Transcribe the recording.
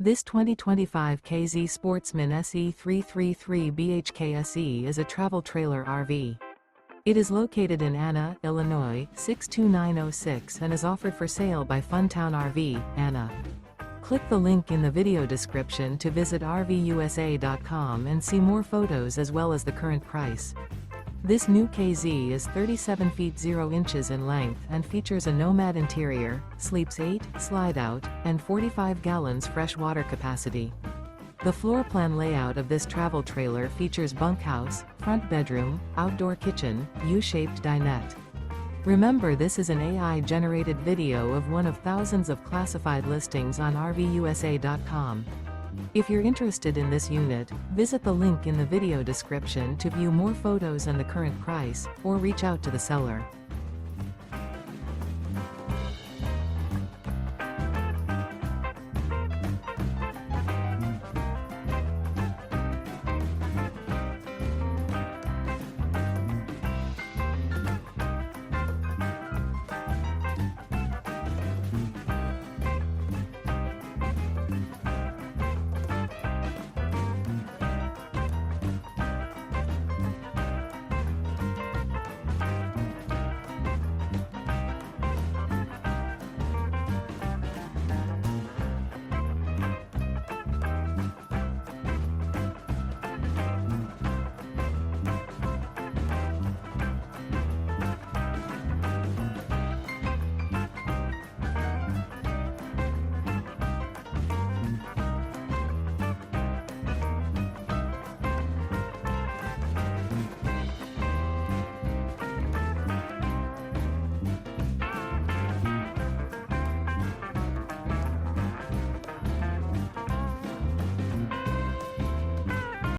This 2025 K-Z Sportsmen SE 333 BHK SE is a travel trailer RV. It is located in Anna, Illinois, 62906 and is offered for sale by Funtown RV, Anna. Click the link in the video description to visit RVUSA.com and see more photos as well as the current price. This new KZ is 37 feet 0 inches in length and features a NOMAD interior, sleeps 8, slide-out, and 45 gallons fresh water capacity. The floor plan layout of this travel trailer features bunkhouse, front bedroom, outdoor kitchen, U-shaped dinette. Remember, this is an AI-generated video of one of thousands of classified listings on RVUSA.com. If you're interested in this unit, visit the link in the video description to view more photos and the current price, or reach out to the seller.